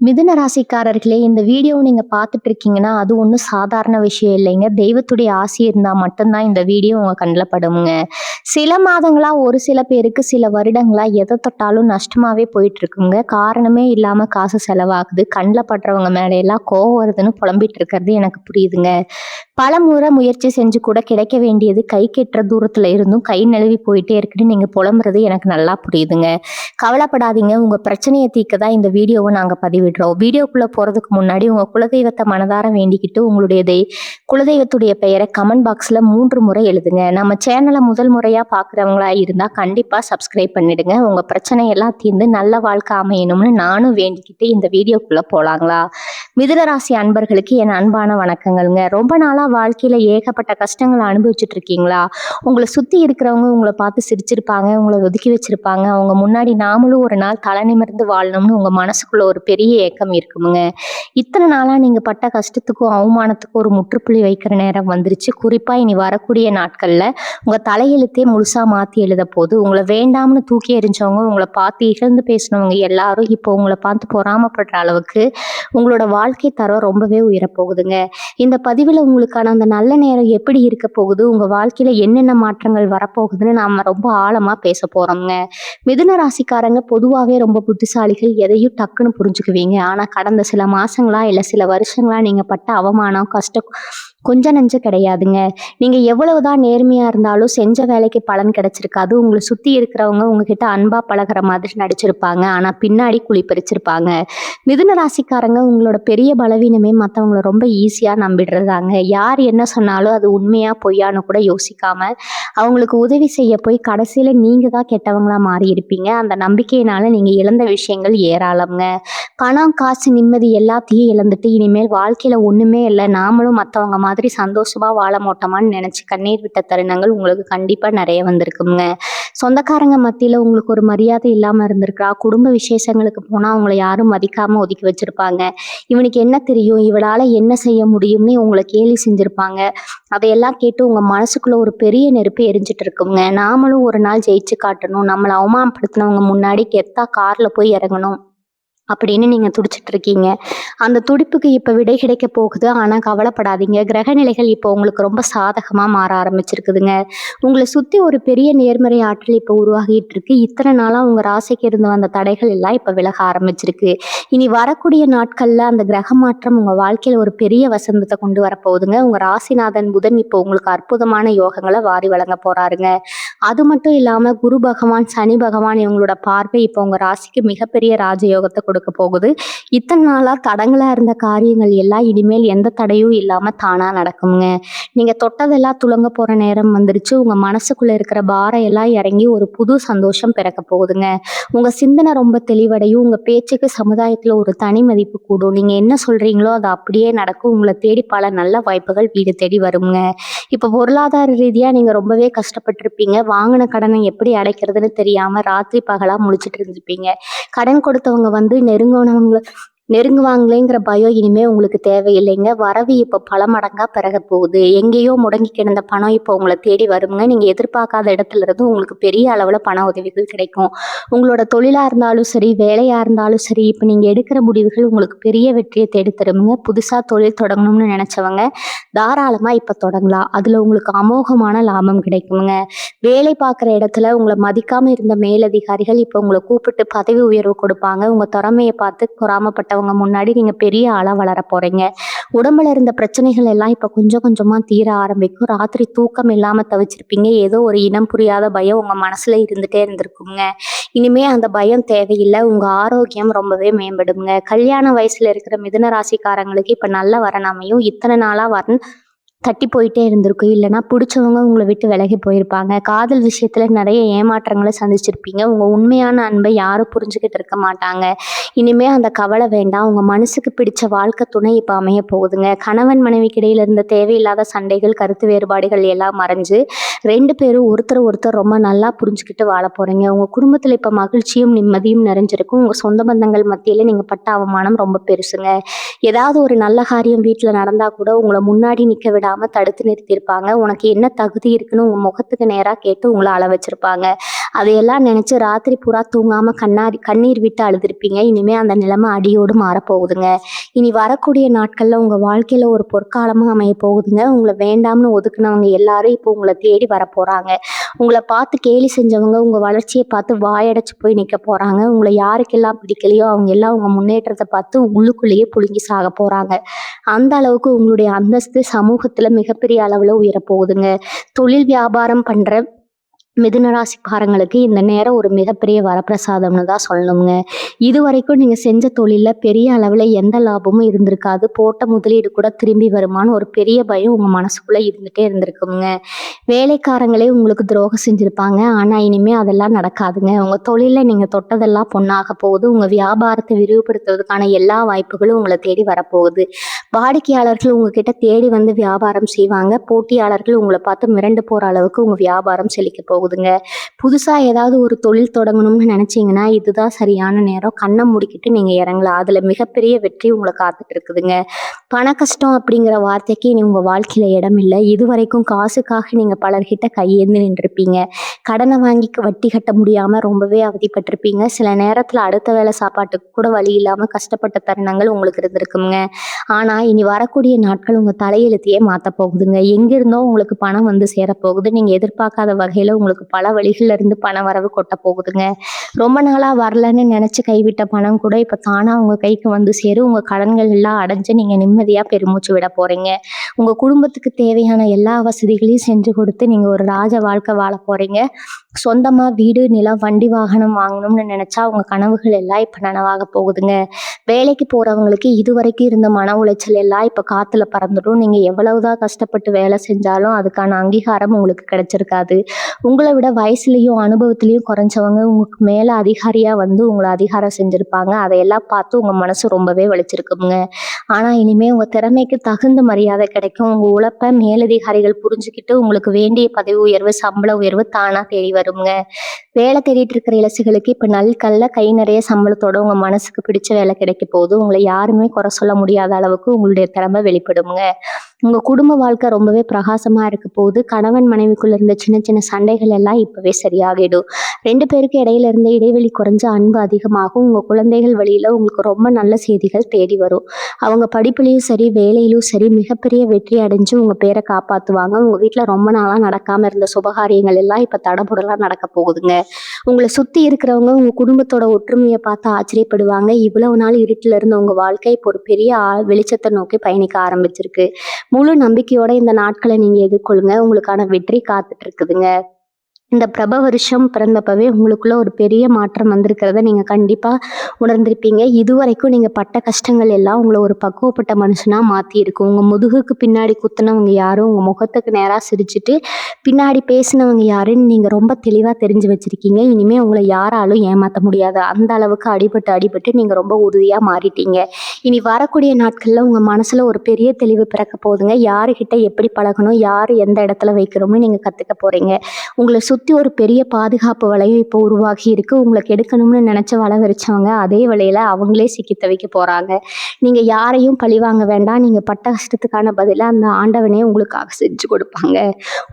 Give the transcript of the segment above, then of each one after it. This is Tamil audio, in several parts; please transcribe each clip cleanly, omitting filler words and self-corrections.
மிதுன ராசிக்காரர்களே, இந்த வீடியோ நீங்க பார்த்துட்டு இருக்கீங்கன்னா, அது ஒண்ணும் சாதாரண விஷயம் இல்லைங்க. தெய்வத்துடைய ஆசி இருந்தா மட்டும்தான் இந்த வீடியோ உங்க கண்ல படுங்க. சில மாதங்களா, ஒரு சில பேருக்கு சில வருடங்களா எத தொட்டாலும் நஷ்டமாவே போயிட்டு இருக்குங்க. காரணமே இல்லாம காசு செலவாகுது. கண்ல படுறவங்க மேல எல்லாம் கோவம் வருதுன்னு புலம்பிட்டு இருக்கிறது எனக்கு புரியுதுங்க. பலமுறை முயற்சி செஞ்சு கூட கிடைக்க வேண்டியது கைக்கெட்டுற தூரத்துல இருந்தும் கை நழுவி போயிட்டே இருக்குன்னு நீங்க புலம்புறது எனக்கு நல்லா புரியுதுங்க. கவலைப்படாதீங்க. உங்க பிரச்சனைய தீர்க்க தான் இந்த வீடியோவ நாங்க பதிவிடுறோம். வீடியோக்குள்ள போறதுக்கு முன்னாடி உங்க குலதெய்வத்த மனதார வேண்டிக்கிட்டு உங்களுடைய குலதெய்வத்துடைய பெயரை கமெண்ட் பாக்ஸ்ல 3 முறை எழுதுங்க. நம்ம சேனல முதல் முறையா பார்க்குறவங்களா இருந்தா கண்டிப்பா சப்ஸ்கிரைப் பண்ணிடுங்க. உங்க பிரச்சனை எல்லாம் தீர்ந்து நல்ல வாழ்க்கை அமையணும்னு நானும் வேண்டிக்கிட்டு இந்த வீடியோக்குள்ள போலாங்களா? மிதுன ராசி அன்பர்களுக்கு என் அன்பான வணக்கங்கள்ங்க. ரொம்ப நாளா வாழ்க்கையில ஏகப்பட்ட கஷ்டங்களை அனுபவிச்சுட்டு இருக்கீங்களா? உங்களை சுத்தி இருக்கிறவங்க உங்களை பார்த்து சிரிச்சிருப்பாங்க, உங்களை ஒதுக்கி வச்சிருப்பாங்க. அவங்க முன்னாடி நாமளும் ஒரு நாள் தலை நிமிர்ந்து வாழணும்னு உங்க மனசுக்குள்ள ஒரு பெரிய ஏக்கம் இருக்குமுங்க. இத்தனை நாளா நீங்க பட்ட கஷ்டத்துக்கும் அவமானத்துக்கும் ஒரு முற்றுப்புள்ளி வைக்கிற நேரம் வந்துருச்சு. குறிப்பா இனி வரக்கூடிய நாட்கள்ல உங்க தலையெழுத்தே முழுசா மாத்தி எழுத போது. உங்களை வேண்டாம்னு தூக்கி எறிஞ்சவங்க, உங்களை பார்த்து இகழ்ந்து பேசினவங்க எல்லாரும் இப்போ உங்களை பார்த்து பொறாமப்படுற அளவுக்கு உங்களோட வாழ்க்கை தரம் ரொம்பவே உயரப்போகுதுங்க. இந்த பதிவுல உங்களுக்கான அந்த நல்ல நேரம் எப்படி இருக்க போகுது, உங்க வாழ்க்கையில என்னென்ன மாற்றங்கள் வரப்போகுதுன்னு நாம ரொம்ப ஆழமா பேச போறோம்ங்க. மிதுன ராசிக்காரங்க பொதுவாகவே ரொம்ப புத்திசாலிகள். எதையும் டக்குன்னு புரிஞ்சுக்குவீங்க. ஆனா கடந்த சில மாசங்களா இல்ல சில வருஷங்களா நீங்க பட்ட அவமானம், கஷ்டம் கொஞ்சம் நஞ்சம் கிடையாதுங்க. நீங்க எவ்வளவுதான் நேர்மையா இருந்தாலும் செஞ்ச வேலைக்கு பலன் கிடைச்சிருக்காது. உங்களை சுத்தி இருக்கிறவங்க உங்ககிட்ட அன்பா பழகுற மாதிரி நடிச்சிருப்பாங்க. ஆனா பின்னாடி குழி பறிச்சிருப்பாங்க. மிதுன ராசிக்காரங்க உங்களோட பெரிய பலவீனமே மற்றவங்கள ரொம்ப ஈஸியா நம்பிடுறதாங்க. யார் என்ன சொன்னாலும் அது உண்மையா பொய்யான்னு கூட யோசிக்காம அவங்களுக்கு உதவி செய்ய போய் கடைசியில நீங்க தான் கெட்டவங்களா மாறி இருப்பீங்க. அந்த நம்பிக்கையினால நீங்க இழந்த விஷயங்கள் ஏராளம்ங்க. பணம், காசு, நிம்மதி எல்லாத்தையும் இழந்துட்டு இனிமேல் வாழ்க்கையில ஒண்ணுமே இல்லை, நாமளும் மற்றவங்க மாதிரி சந்தோஷமா வாழ மாட்டோமான்னு நினைச்சு கண்ணீர் விட்ட தருணங்கள் உங்களுக்கு கண்டிப்பா நிறைய வந்திருக்குங்க. சொந்தக்காரங்க மத்தியில உங்களுக்கு ஒரு மரியாதை இல்லாம இருந்திருக்கா. குடும்ப விசேஷங்களுக்கு போனா அவங்களை யாரும் மதிக்காம ஒதுக்கி வச்சிருப்பாங்க. இவனுக்கு என்ன தெரியும், இவளால என்ன செய்ய முடியும்னு உங்களை கேலி செஞ்சிருப்பாங்க. அதையெல்லாம் கேட்டு உங்க மனசுக்குள்ள ஒரு பெரிய நெருப்பு எரிஞ்சிட்டு இருக்குங்க. நாமளும் ஒரு நாள் ஜெயிச்சு காட்டணும், நம்மளை அவமானப்படுத்தினவங்க முன்னாடி கெத்தா கார்ல போய் இறங்கணும் அப்படின்னு நீங்க துடிச்சிட்டு இருக்கீங்க. அந்த துடிப்புக்கு இப்ப விடை கிடைக்க போகுது. ஆனா கவலைப்படாதீங்க. கிரக நிலைகள் இப்போ உங்களுக்கு ரொம்ப சாதகமா மாற ஆரம்பிச்சிருக்குதுங்க. உங்களை சுத்தி ஒரு பெரிய நேர்மறை ஆற்றல் இப்ப உருவாகிட்டு இருக்கு. இத்தனை நாளா உங்க ராசிக்கு இருந்து வந்த தடைகள் எல்லாம் இப்ப விலக ஆரம்பிச்சிருக்கு. இனி வரக்கூடிய நாட்கள்ல அந்த கிரக மாற்றம் உங்க வாழ்க்கையில ஒரு பெரிய வசந்தத்தை கொண்டு வரப்போகுதுங்க. உங்க ராசிநாதன் புதன் இப்போ உங்களுக்கு அற்புதமான யோகங்களை வாரி வழங்க போறாருங்க. அது மட்டும் இல்லாம குரு பகவான், சனி பகவான் இவங்களோட பார்வை இப்போ உங்க ராசிக்கு மிகப்பெரிய ராஜயோகத்தை கொடுக்க போகுது. இத்தனை நாளா தடங்களா இருந்த காரியங்கள் எல்லாம் இனிமேல் எந்த தடையும் இல்லாம தானா நடக்குங்க. நீங்க தொட்டதெல்லாம் துலங்க போற நேரம் வந்துருச்சு. உங்க மனசுக்குள்ள இருக்கிற பாரம் எல்லாம் இறங்கி ஒரு புது சந்தோஷம் பிறக்க போகுதுங்க. உங்க சிந்தனை ரொம்ப தெளிவடையும். உங்க பேச்சுக்கு சமுதாயத்துல ஒரு தனி மதிப்பு கூடும். நீங்க என்ன சொல்றீங்களோ அது அப்படியே நடக்கும். உங்களை தேடி பல நல்ல வாய்ப்புகள் வீடு தேடி வருங்க. இப்ப பொருளாதார ரீதியா நீங்க ரொம்பவே கஷ்டப்பட்டிருப்பீங்க. வாங்கின கடனை எப்படி அடைக்கிறதுன்னு தெரியாம ராத்திரி பகலா முழிச்சிட்டு இருந்திருப்பீங்க. கடன் கொடுத்தவங்க வந்து நெருங்குவாங்களேங்கிற பயம் இனிமே உங்களுக்கு தேவையில்லைங்க. வரவு இப்போ பல மடங்கா பெருக போகுது. எங்கேயோ முடங்கி கிடந்த பணம் இப்போ உங்களை தேடி வருங்க. நீங்க எதிர்பார்க்காத இடத்துல இருந்து உங்களுக்கு பெரிய அளவுல பண உதவிகள் கிடைக்கும். உங்களோட தொழிலா இருந்தாலும் சரி, வேலையா இருந்தாலும் சரி, இப்போ நீங்க எடுக்கிற முடிவுகள் உங்களுக்கு பெரிய வெற்றியை தேடி தருமுங்க. புதுசா தொழில் தொடங்கணும்னு நினைச்சவங்க தாராளமா இப்ப தொடங்கலாம். அதுல உங்களுக்கு அமோகமான லாபம் கிடைக்குங்க. வேலை பார்க்குற இடத்துல உங்களை மதிக்காம இருந்த மேலதிகாரிகள் இப்போ உங்களை கூப்பிட்டு பதவி உயர்வு கொடுப்பாங்க. உங்க திறமையை பார்த்து பொறாமப்பட்டவங்க முன்னாடி நீங்க பெரிய ஆளா வளர போறீங்க. உடம்புல இருந்த பிரச்சனைகள் எல்லாம் இப்ப கொஞ்சம் கொஞ்சமா தீர ஆரம்பிக்கும். ராத்திரி தூக்கம் இல்லாம தவிச்சிருப்பீங்க. ஏதோ ஒரு இனம் புரியாத பயம் உங்க மனசுல இருந்துட்டே இருந்திருக்குங்க. இனிமே அந்த பயம் தேவையில்லை. உங்க ஆரோக்கியம் ரொம்பவே மேம்படுங்க. கல்யாண வயசுல இருக்கிற மிதுன ராசிக்காரங்களுக்கு இப்ப நல்ல வரன் அமையும். இத்தனை நாளா வரன் தட்டி போயிட்டே இருந்திருக்கும். இல்லைன்னா பிடிச்சவங்க உங்களை விட்டு விலகி போயிருப்பாங்க. காதல் விஷயத்துல நிறைய ஏமாற்றங்களை சந்திச்சிருப்பீங்க. உங்க உண்மையான அன்பை யாரும் புரிஞ்சுக்கிட்டு இருக்க மாட்டாங்க. இனிமே அந்த கவலை வேண்டாம். உங்க மனசுக்கு பிடிச்ச வாழ்க்கை துணை இப்ப அமைய போகுதுங்க. கணவன் மனைவிக்கு இடையில இருந்த தேவையில்லாத சண்டைகள், கருத்து வேறுபாடுகள் எல்லாம் மறைஞ்சு 2 பேரும் ஒருத்தர் ரொம்ப நல்லா புரிஞ்சுக்கிட்டு வாழ போறீங்க. உங்க குடும்பத்துல இப்ப மகிழ்ச்சியும் நிம்மதியும் நிறைஞ்சிருக்கும். உங்க சொந்த பந்தங்கள் மத்தியில நீங்க பட்ட அவமானம் ரொம்ப பெருசுங்க. ஏதாவது ஒரு நல்ல காரியம் வீட்டுல நடந்தா கூட உங்களை முன்னாடி நிக்க விடாம தடுத்து நிறுத்தியிருப்பாங்க. உனக்கு என்ன தகுதி இருக்குன்னு உங்க முகத்துக்கு நேரா கேட்டு உங்களை அள வச்சிருப்பாங்க. அதையெல்லாம் நினைச்சு ராத்திரி பூரா தூங்காம கண்ணீர் விட்டு அழுதுருப்பீங்க. இனிமே அந்த நிலைமை அடியோடு மாறப்போகுதுங்க. இனி வரக்கூடிய நாட்கள்ல உங்க வாழ்க்கையில ஒரு பொற்காலமா அமைய போகுதுங்க. உங்களை வேண்டாம்னு ஒதுக்குனவங்க எல்லாரும் இப்போ உங்களை தேடி வரப்போறாங்க. உங்களை பார்த்து கேலி செஞ்சவங்க உங்க வளர்ச்சியை பார்த்து வாயடைச்சு போய் நிக்க போறாங்க. உங்களை யாருக்கெல்லாம் பிடிக்கலையோ அவங்க எல்லாம் உங்க முன்னேற்றத்தை பார்த்து உள்ளுக்குள்ளேயே புழுங்கி சாக போறாங்க. அந்த அளவுக்கு உங்களுடைய அந்தஸ்து சமூகத்துல மிகப்பெரிய அளவுல உயரப்போகுதுங்க. தொழில் வியாபாரம் பண்ற மிதுன ராசிக்காரங்களுக்கு இந்த நேரம் ஒரு மிகப்பெரிய வரப்பிரசாதம்னு தான் சொல்லணுங்க. இது வரைக்கும் நீங்க செஞ்ச தொழில்ல பெரிய அளவுல எந்த லாபமும் இருந்திருக்காது. போட்ட முதலீடு கூட திரும்பி வருமானு ஒரு பெரிய பயம் உங்க மனசுக்குள்ள இருந்துட்டே இருந்திருக்குங்க. வேலைக்காரங்களே உங்களுக்கு துரோகம் செஞ்சிருப்பாங்க. ஆனா இனிமே அதெல்லாம் நடக்காதுங்க. உங்க தொழில நீங்க தொட்டதெல்லாம் பொண்ணாக போகுது. உங்க வியாபாரத்தை விரிவுபடுத்துவதற்கான எல்லா வாய்ப்புகளும் உங்களை தேடி வரப்போகுது. வாடிக்கையாளர்கள் உங்ககிட்ட தேடி வந்து வியாபாரம் செய்வாங்க. போட்டியாளர்கள் உங்களை பார்த்து மிரண்டு போற அளவுக்கு உங்க வியாபாரம் செழிக்க போகுதுங்க. புதுசா ஏதாவது ஒரு தொழில் தொடங்கணும்னு நினைச்சீங்கன்னா இதுதான் சரியான நேரம். கண்ணை மூடிக்கிட்டு நீங்க இறங்கலாம். அதுல மிகப்பெரிய வெற்றி உங்களை காத்துட்டு இருக்குதுங்க. பண கஷ்டம் அப்படிங்கிற வார்த்தைக்கு இனி உங்க வாழ்க்கையில இடம் இல்லை. இது வரைக்கும் காசுக்காக நீங்க பலர்கிட்ட கையேந்து நின்றுருப்பீங்க. கடனை வாங்கி வட்டி கட்ட முடியாம ரொம்பவே அவதிப்பட்டிருப்பீங்க. சில நேரத்துல அடுத்த வேளை சாப்பாட்டுக்கு கூட வழி இல்லாம கஷ்டப்பட்ட தருணங்கள் உங்களுக்கு இருந்திருக்குங்க. ஆனா இனி வரக்கூடிய நாட்கள் உங்க தலையெழுத்தையே மாத்த போகுதுங்க. எங்கிருந்தோ உங்களுக்கு பணம் வந்து சேரப்போகுது. நீங்க எதிர்பார்க்காத வகையில உங்களுக்கு பல வழிகள்ல இருந்து பண வரவு கொட்ட போகுதுங்க. ரொம்ப நாளா வரலன்னு நினைச்சு கைவிட்ட பணம் கூட இப்ப தானா உங்க கைக்கு வந்து சேரும். உங்க கடன்கள் எல்லாம் அடைஞ்சு நீங்க நிம்மதியா பெருமூச்சு விட போறீங்க. உங்க குடும்பத்துக்கு தேவையான எல்லா வசதிகளையும் செஞ்சு கொடுத்து நீங்க ஒரு ராஜ வாழ்க்கை வாழ போறீங்க. சொந்தமா வீடு, நிலம், வண்டி, வாகனம் வாங்கணும்னு நினைச்சா உங்க கனவுகள் எல்லாம் இப்ப நனவாக போகுதுங்க. வேலைக்கு போறவங்களுக்கு இதுவரைக்கும் இருந்த மன உளைச்சல் எல்லாம் இப்ப காத்துல பறந்துடும். நீங்க எவ்வளவுதான் கஷ்டப்பட்டு வேலை செஞ்சாலும் அதுக்கான அங்கீகாரம் உங்களுக்கு கிடைச்சிருக்காது. உங்களை விட வயசுலயும் அனுபவத்திலையும் குறைஞ்சவங்க உங்களுக்கு மேல அதிகாரியா வந்து உங்களை அதிகாரம் செஞ்சிருப்பாங்க. அதையெல்லாம் பார்த்து உங்க மனசு ரொம்பவே வலிச்சிருக்குங்க. ஆனா இனிமே உங்க திறமைக்கு தகுந்த மரியாதை கிடைக்கும். உங்க உழைப்ப மேலதிகாரிகள் புரிஞ்சுக்கிட்டு உங்களுக்கு வேண்டிய பதவி உயர்வு, சம்பள உயர்வு தானா தேடி வருங்க. வேலை தேடிட்டு இருக்கிற இளசுகளுக்கு இப்ப நல்கல்ல கை நிறைய சம்பளத்தோட உங்க மனசுக்கு பிடிச்ச வேலை கிடைக்க போகுது. உங்களை யாருமே குறை சொல்ல முடியாத அளவுக்கு உங்களுடைய திறமை வெளிப்படுங்க. உங்க குடும்ப வாழ்க்கை ரொம்பவே பிரகாசமா இருக்க போகுது. கணவன் மனைவிக்குள்ள இருந்த சின்ன சின்ன சண்டைகள் எல்லாம் இப்பவே சரியாகிடும். 2 பேருக்கு இடையில இருந்த இடைவெளி குறைஞ்ச அன்பு அதிகமாகும். உங்க குழந்தைகள் வழியில உங்களுக்கு ரொம்ப நல்ல செய்திகள் தேடி வரும். அவங்க படிப்புலயும் சரி வேலையிலும் சரி மிகப்பெரிய வெற்றி அடைஞ்சு உங்க பேரை காப்பாத்துவாங்க. உங்க வீட்டுல ரொம்ப நாளா நடக்காம இருந்த சுபகாரியங்கள் எல்லாம் இப்ப தடபுடலாம் நடக்க போகுதுங்க. உங்களை சுத்தி இருக்கிறவங்க உங்க குடும்பத்தோட ஒற்றுமையை பார்த்து ஆச்சரியப்படுவாங்க. இவ்வளவு நாள் இருட்டுல இருந்த உங்க வாழ்க்கை இப்போ ஒரு பெரிய வெளிச்சத்தை நோக்கி பயணிக்க ஆரம்பிச்சிருக்கு. முழு நம்பிக்கையோட இந்த நாட்களை நீங்க எதிர்கொள்ளுங்க. உங்களுக்கான வெற்றி காத்துட்டு இருக்குதுங்க. இந்த பிரப வருஷம் பிறந்தப்பவே உங்களுக்குள்ள ஒரு பெரிய மாற்றம் வந்திருக்கிறத நீங்க கண்டிப்பா உணர்ந்திருப்பீங்க. இதுவரைக்கும் நீங்க பட்ட கஷ்டங்கள் எல்லாம் உங்களை ஒரு பக்குவப்பட்ட மனுஷனா மாத்தி இருக்கும். உங்க முதுகுக்கு பின்னாடி குத்துனவங்க யாரும் உங்க முகத்துக்கு நேரா சிரிச்சுட்டு பின்னாடி பேசினவங்க யாருன்னு நீங்க ரொம்ப தெளிவா தெரிஞ்சு வச்சிருக்கீங்க. இனிமே உங்களை யாராலும் ஏமாத்த முடியாது. அந்த அளவுக்கு அடிபட்டு நீங்க ரொம்ப உறுதியா மாறிட்டீங்க. இனி வரக்கூடிய நாட்கள்ல உங்க மனசுல ஒரு பெரிய தெளிவு பிறக்க போகுதுங்க. யாருகிட்ட எப்படி பழகணும், யாரு எந்த இடத்துல வைக்கிறோம்னு நீங்க கத்துக்க போறீங்க. உங்களை சுத்தி ஒரு பெரிய பாதுகாப்பு வலையும் இப்போ உருவாகி இருக்கு. உங்களை கெடுக்கணும்னு நினைச்ச வலை விரிச்சவங்க அதே வலையில அவங்களே சிக்கி தவிக்க போறாங்க. நீங்க யாரையும் பழி வாங்க வேண்டாம். நீங்க பட்ட கஷ்டத்துக்கான பதிலா அந்த ஆண்டவனே உங்களுக்காக செஞ்சு கொடுப்பாங்க.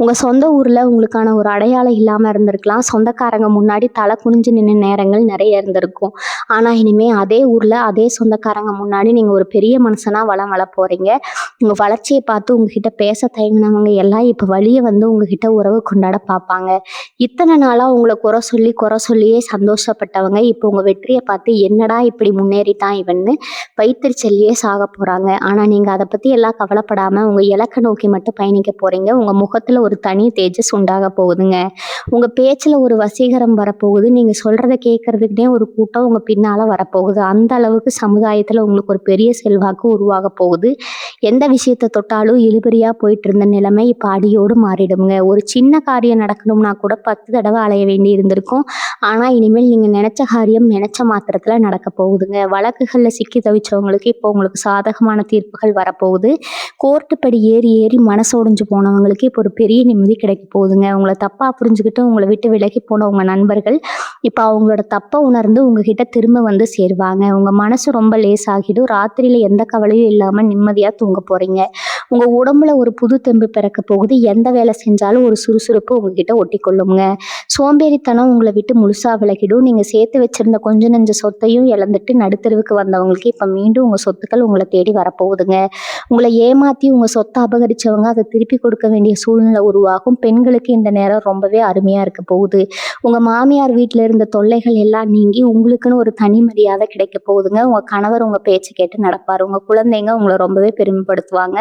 உங்க சொந்த ஊர்ல உங்களுக்கான ஒரு அடையாளம் இல்லாம இருந்திருக்கலாம். சொந்தக்காரங்க முன்னாடி தலை குனிஞ்சு நின்ன நேரங்கள் நிறைய இருந்திருக்கும். ஆனா இனிமே அதே ஊர்ல அதே சொந்தக்காரங்க முன்னாடி நீங்க ஒரு பெரிய மனுஷனா வளம் வள போறீங்க. உங்க வளர்ச்சியை பார்த்து உங்ககிட்ட பேச தயங்கினவங்க எல்லாம் இப்ப வழிய வந்து உங்ககிட்ட உறவு கொண்டாட பார்ப்பாங்க. இத்தனை நாளா உங்களை குறை சொல்லியே சந்தோஷப்பட்டவங்க இப்போ உங்க வெற்றியை பார்த்து என்னடா இப்படி முன்னேறிட்டான் இவன்னு வயிற்றுச்சல்லியே சாக போறாங்க. ஆனா நீங்க அதை பத்தி எல்லாம் கவலைப்படாம உங்க இலக்கை நோக்கி மட்டும் பயணிக்க போறீங்க. உங்க முகத்துல ஒரு தனி தேஜஸ் உண்டாக போகுதுங்க. உங்க பேச்சுல ஒரு வசீகரம் வரப்போகுது. நீங்க சொல்றதை கேட்கறதுக்குனே ஒரு கூட்டம் உங்க பின்னால வரப்போகுது. அந்த அளவுக்கு சமுதாயத்துல உங்களுக்கு ஒரு பெரிய செல்வாக்கு உருவாக போகுது. எந்த விஷயத்தை தொட்டாலும் இழுபறியா போயிட்டு இருந்த நிலைமை இப்ப அடியோடு மாறிடுங்க. ஒரு சின்ன காரியம் நடக்கணும்னா கூட 10 தடவை அலைய வேண்டி இருந்திருக்கும். ஆனா இனிமேல் நீங்க நினைச்ச காரியம் நினைச்ச மாத்திரத்துல நடக்க போகுதுங்க. வழக்குகள்ல சிக்கி தவிச்சவங்களுக்கு இப்போ உங்களுக்கு சாதகமான தீர்ப்புகள் வரப்போகுது. கோர்ட்டு படி ஏறி மனசோடைஞ்சு போனவங்களுக்கு இப்போ ஒரு பெரிய நிம்மதி கிடைக்க போகுதுங்க. உங்களை தப்பா புரிஞ்சுக்கிட்டு உங்களை விட்டு விலகி போன உங்க நண்பர்கள் இப்போ அவங்களோட தப்பை உணர்ந்து உங்ககிட்ட திரும்ப வந்து சேருவாங்க. உங்க மனசு ரொம்ப லேசாகிடும். ராத்திரியில எந்த கவலையும் இல்லாம நிம்மதியா தூங்க போறீங்க. உங்கள் உடம்புல ஒரு புது தெம்பு பிறக்க போகுது. எந்த வேலை செஞ்சாலும் ஒரு சுறுசுறுப்பு உங்ககிட்ட ஒட்டி கொள்ளுங்க. சோம்பேறித்தனம் உங்களை விட்டு முழுசாக விலகிடும். நீங்கள் சேர்த்து வச்சிருந்த கொஞ்ச நெஞ்ச சொத்தையும் இழந்துட்டு நடுத்தருவுக்கு வந்தவங்களுக்கு இப்போ மீண்டும் உங்கள் சொத்துக்கள் உங்களை தேடி வரப்போகுதுங்க. உங்களை ஏமாற்றி உங்கள் சொத்தை அபகரித்தவங்க அதை திருப்பி கொடுக்க வேண்டிய சூழ்நிலை உருவாகும். பெண்களுக்கு இந்த நேரம் ரொம்பவே அருமையாக இருக்க போகுது. உங்கள் மாமியார் வீட்டில் இருந்த தொல்லைகள் எல்லாம் நீங்கி உங்களுக்குன்னு ஒரு தனி மரியாதை கிடைக்க போகுதுங்க. உங்கள் கணவர் உங்கள் பேச்சு கேட்டு நடப்பார். உங்கள் குழந்தைங்க உங்களை ரொம்பவே பெருமைப்படுத்துவாங்க.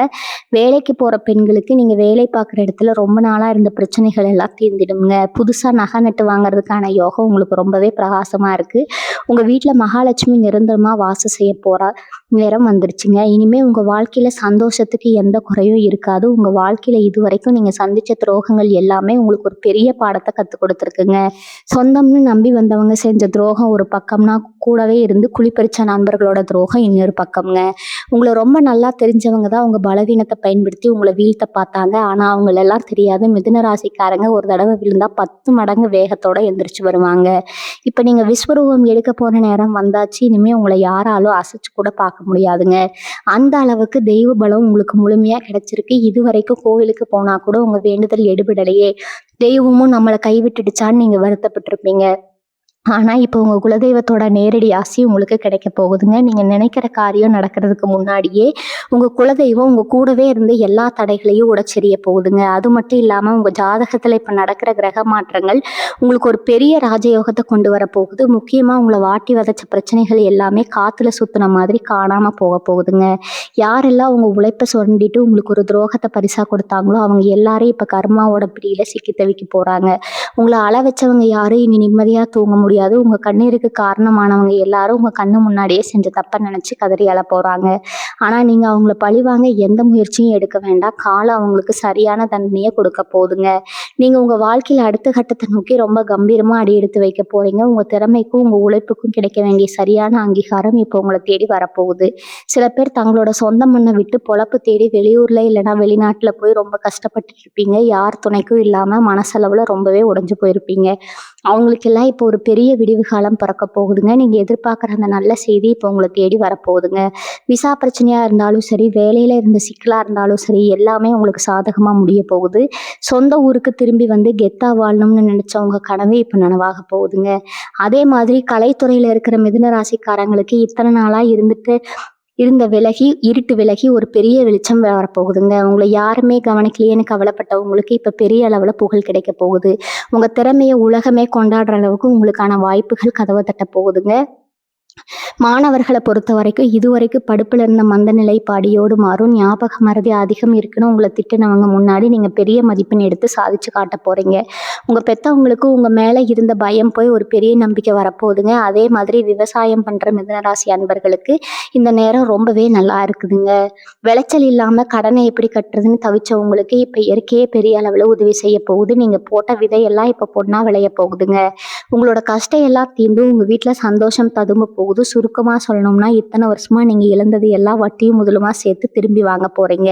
வேலைக்கு போகிற பெண்களுக்கு நீங்கள் வேலை பார்க்குற இடத்துல ரொம்ப நாளாக இருந்த பிரச்சனைகள் எல்லாம் தீர்ந்திடுங்க. புதுசாக நகை நட்டு வாங்குறதுக்கான யோகம் உங்களுக்கு ரொம்பவே பிரகாசமாக இருக்குது. உங்கள் வீட்டில் மகாலட்சுமி நிரந்தரமாக வாசம் செய்ய போகிறா நேரம் வந்துருச்சுங்க. இனிமேல் உங்கள் வாழ்க்கையில் சந்தோஷத்துக்கு எந்த குறையும் இருக்காது. உங்கள் வாழ்க்கையில் இது வரைக்கும் நீங்கள் சந்தித்த துரோகங்கள் எல்லாமே உங்களுக்கு ஒரு பெரிய பாடத்தை கற்றுக் கொடுத்துருக்குங்க. சொந்தம்னு நம்பி வந்தவங்க செஞ்ச துரோகம் ஒரு பக்கம்னா, கூடவே இருந்து குழிப்பறிச்ச நண்பர்களோட துரோகம் இன்னொரு பக்கம்ங்க. உங்களை ரொம்ப நல்லா தெரிஞ்சவங்க தான் உங்கள் பலவீனத்தை பயன்படுத்தி உங்களை வீழ்த்த பார்த்தாங்க. ஆனால் அவங்களெல்லாம் தெரியாது, மிதுன ராசிக்காரங்க ஒரு தடவை விழுந்தால் 10 மடங்கு வேகத்தோடு எந்திரிச்சு வருவாங்க. இப்போ நீங்கள் விஸ்வரூபம் எடுக்க போகிற நேரம் வந்தாச்சு. இனிமேல் உங்களை யாராலும் அசைச்சு கூட பார்க்க முடியாதுங்க. அந்த அளவுக்கு தெய்வ பலம் உங்களுக்கு முழுமையாக கிடைச்சிருக்கு. இது வரைக்கும் கோவிலுக்கு போனால் கூட உங்கள் வேண்டுதல் எடுபடலையே, தெய்வமும் நம்மளை கைவிட்டுடுச்சான்னு நீங்கள் வருத்தப்பட்டிருப்பீங்க. ஆனால் இப்போ உங்கள் குலதெய்வத்தோட நேரடி ஆசி உங்களுக்கு கிடைக்க போகுதுங்க. நீங்கள் நினைக்கிற காரியம் நடக்கிறதுக்கு முன்னாடியே உங்கள் குலதெய்வம் உங்கள் கூடவே இருந்து எல்லா தடைகளையும் உடைச்செறிய போகுதுங்க. அது மட்டும் இல்லாமல் உங்கள் ஜாதகத்தில் இப்போ நடக்கிற கிரக மாற்றங்கள் உங்களுக்கு ஒரு பெரிய ராஜயோகத்தை கொண்டு வர போகுது. முக்கியமாக உங்களை வாட்டி வதைச்ச பிரச்சனைகள் எல்லாமே காற்றுல சுற்றின மாதிரி காணாமல் போக போகுதுங்க. யாரெல்லாம் உங்கள் உழைப்பை சுரண்டிட்டு உங்களுக்கு ஒரு துரோகத்தை பரிசாக கொடுத்தாங்களோ அவங்க எல்லாரும் இப்போ கர்மாவோட பிடியில் சிக்கி தவிக்க போகிறாங்க. உங்களை அள வச்சவங்க யாரும் இனி நிம்மதியாக தூங்க முடியாது. உங்கள் கண்ணீருக்கு காரணமானவங்க எல்லாரும் உங்கள் கண்ணு முன்னாடியே செஞ்ச தப்பை நினச்சி கதறி அழ போகிறாங்க. ஆனால் நீங்கள் அவங்கள பழிவாங்க எந்த முயற்சியும் எடுக்க வேண்டாம். காலம் அவங்களுக்கு சரியான தண்டனையை கொடுக்க போகுதுங்க. நீங்கள் உங்கள் வாழ்க்கையில் அடுத்த கட்டத்தை நோக்கி ரொம்ப கம்பீரமாக அடி எடுத்து வைக்க போகிறீங்க. உங்கள் திறமைக்கும் உங்கள் உழைப்புக்கும் கிடைக்க வேண்டிய சரியான அங்கீகாரம் இப்போ உங்களை தேடி வரப்போகுது. சில பேர் தங்களோட சொந்த மண்ணை விட்டு பொழப்பு தேடி வெளியூரில் இல்லைனா வெளிநாட்டில் போய் ரொம்ப கஷ்டப்பட்டு இருப்பீங்க. யார் துணைக்கும் இல்லாமல் மனசளவில் ரொம்பவே உடைஞ்சு போயிருப்பீங்க. அவங்களுக்கெல்லாம் இப்போ ஒரு பெரிய விடிவு காலம் பிறக்க போகுதுங்க. நீங்கள் எதிர்பார்க்குற அந்த நல்ல செய்தி இப்போ உங்களை தேடி வரப்போகுதுங்க. விசா பிரச்சனையாக இருந்தாலும் சரி, வேலையில் இருந்த சிக்கலாக இருந்தாலும் சரி, எல்லாமே உங்களுக்கு சாதகமாக முடிய போகுது. சொந்த ஊருக்கு திரும்பி வந்து கெத்தா வாழணும்னு நினச்சவங்க கனவே இப்போ நனவாக போகுதுங்க. அதே மாதிரி கலைத்துறையில் இருக்கிற மிதுன ராசிக்காரங்களுக்கு இத்தனை நாளாக இருந்த இருட்டு விலகி ஒரு பெரிய வெளிச்சம் வரப்போகுதுங்க. உங்களை யாருமே கவனிக்கலையேன்னு கவலைப்பட்டவங்களுக்கு இப்போ பெரிய அளவில் புகழ் கிடைக்க போகுது. உங்கள் திறமையை உலகமே கொண்டாடுற அளவுக்கு உங்களுக்கான வாய்ப்புகள் கதவை தட்ட போகுதுங்க. மாணவர்களை பொறுத்த வரைக்கும் இதுவரைக்கும் படிப்பில் இருந்த மந்த நிலை பாடியோடு மாறும். ஞாபக மறதி அதிகம் இருக்குன்னு உங்களை திட்டினவங்க முன்னாடி நீங்கள் பெரிய மதிப்பெண் எடுத்து சாதிச்சு காட்ட போகிறீங்க. உங்கள் பெற்றவங்களுக்கு உங்கள் மேலே இருந்த பயம் போய் ஒரு பெரிய நம்பிக்கை வரப்போகுதுங்க. அதே மாதிரி விவசாயம் பண்ணுற மிதுனராசி அன்பர்களுக்கு இந்த நேரம் ரொம்பவே நல்லா இருக்குதுங்க. விளைச்சல் இல்லாமல் கடனை எப்படி கட்டுறதுன்னு தவிச்சவங்களுக்கு இப்போ இயற்கையே பெரிய அளவில் உதவி செய்ய போகுது. நீங்கள் போட்ட விதையெல்லாம் இப்போ பொண்ணாக விளைய போகுதுங்க. உங்களோட கஷ்டம் எல்லாம் தீர்ந்து உங்கள் வீட்டில் சந்தோஷம் ததும்ப போகுது. சுருக்கமாக சொல்லணும்னா இத்தனை வருஷமாக நீங்கள் இழந்தது எல்லாம் வட்டியும் முதலுமா சேர்த்து திரும்பி வாங்க போகிறீங்க.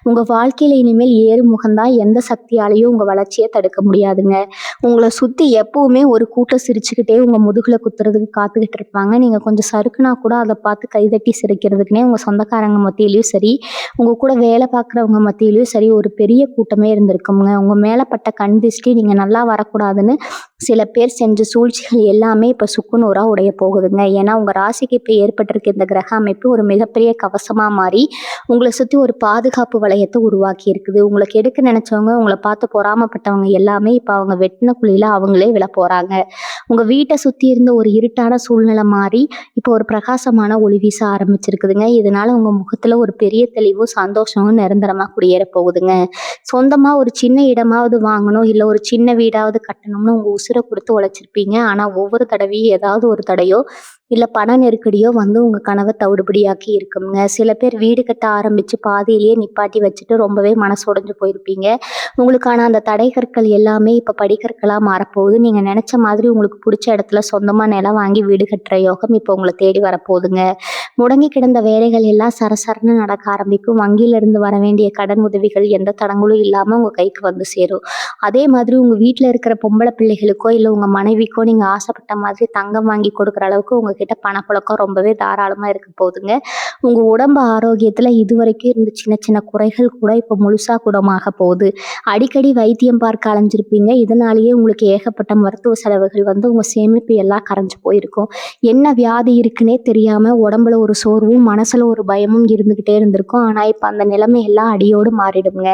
உங்கள் வாழ்க்கையில் இனிமேல் ஏறு முகம்தான். எந்த சக்தியாலையும் உங்கள் வளர்ச்சியை தடுக்க முடியாதுங்க. உங்களை சுற்றி எப்பவுமே ஒரு கூட்டம் சிரிச்சுக்கிட்டே உங்கள் முதுகில் குத்துறதுக்கு காத்துக்கிட்டு இருப்பாங்க. நீங்கள் கொஞ்சம் சறுக்குனா கூட அதை பார்த்து கைதட்டி சிரிக்கிறதுக்குனே உங்கள் சொந்தக்காரங்க மத்தியிலையும் சரி, உங்கள் கூட வேலை பார்க்குறவங்க மத்தியிலையும் சரி ஒரு பெரிய கூட்டமே இருந்திருக்குங்க. உங்கள் மேலே பட்ட கண் திருஷ்டி நீங்கள் நல்லா வரக்கூடாதுன்னு சில பேர் செஞ்ச சூழ்ச்சிகள் எல்லாமே இப்போ சுக்குநூறாக உடைய போகுதுங்க. ஏன்னா உங்கள் ராசிக்கு இப்போ ஏற்பட்டிருக்க இந்த கிரக அமைப்பு ஒரு மிகப்பெரிய கவசமாக மாறி உங்களை சுற்றி ஒரு பாதுகாப்பு வளையத்தை உருவாக்கி இருக்குது. உங்களை கெடுக்க நினச்சவங்க, உங்களை பார்த்து பொறாமப்பட்டவங்க எல்லாமே இப்போ அவங்க வெட்டின குழியில் அவங்களே விழ போகிறாங்க. உங்கள் வீட்டை சுற்றி இருந்த ஒரு இருட்டான சூழ்நிலை மாறி இப்போ ஒரு பிரகாசமான ஒளி வீச ஆரம்பிச்சிருக்குதுங்க. இதனால் உங்கள் முகத்தில் ஒரு பெரிய தெளிவும் சந்தோஷமும் நிரந்தரமாக குடியேற போகுதுங்க. சொந்தமாக ஒரு சின்ன இடமாவது வாங்கணும், இல்லை ஒரு சின்ன வீடாவது கட்டணும்னு உங்கள் உசுரை கொடுத்து உழைச்சிருப்பீங்க. ஆனால் ஒவ்வொரு தடவையும் ஏதாவது ஒரு தடையோ இல்லை பண நெருக்கடியோ வந்து உங்கள் கனவை தவிடுபடியாக்கி இருக்குங்க. சில பேர் வீடு கட்ட ஆரம்பித்து பாதியிலேயே நிப்பாட்டி வச்சுட்டு ரொம்பவே மனசு உடைஞ்சு போயிருப்பீங்க. உங்களுக்கான அந்த தடை கற்கள் எல்லாமே இப்போ படிக்கற்களாக மாறப்போகுது. நீங்கள் நினச்ச மாதிரி உங்களுக்கு பிடிச்ச இடத்துல சொந்தமாக நிலம் வாங்கி வீடு கட்டுற யோகம் இப்போ உங்களை தேடி வரப்போகுதுங்க. முடங்கி கிடந்த வேலைகள் எல்லாம் சரசரன்னு நடக்க ஆரம்பிக்கும். வங்கியிலிருந்து வர வேண்டிய கடன் உதவிகள் எந்த தடங்களும் இல்லாமல் உங்கள் கைக்கு வந்து சேரும். அதே மாதிரி உங்கள் வீட்டில் இருக்கிற பொம்பளை பிள்ளைகளுக்கோ இல்லை உங்கள் மனைவிக்கோ நீங்கள் ஆசைப்பட்ட மாதிரி தங்கம் வாங்கி கொடுக்குற அளவுக்கு உங்ககிட்ட பணப்புழக்கம் ரொம்பவே தாராளமாக இருக்க போகுதுங்க. உங்கள் உடம்பு ஆரோக்கியத்தில் இது வரைக்கும் இருந்த சின்ன சின்ன குறைகள் நோய்கள் கூட இப்போ முழுசா குணமாக போகுது. அடிக்கடி வைத்தியம் பார்க்க அலைஞ்சிருப்பீங்க. இதனாலேயே உங்களுக்கு ஏகப்பட்ட மருத்துவ செலவுகள் வந்து உங்க சேமிப்பு எல்லாம் கரைஞ்சு போயிருக்கும். என்ன வியாதி இருக்குன்னே தெரியாம உடம்புல ஒரு சோர்வும், மனசுல ஒரு பயமும் இருந்துகிட்டே இருந்திருக்கும். ஆனா இப்ப அந்த நிலைமை எல்லாம் அடியோடு மாறிடுங்க.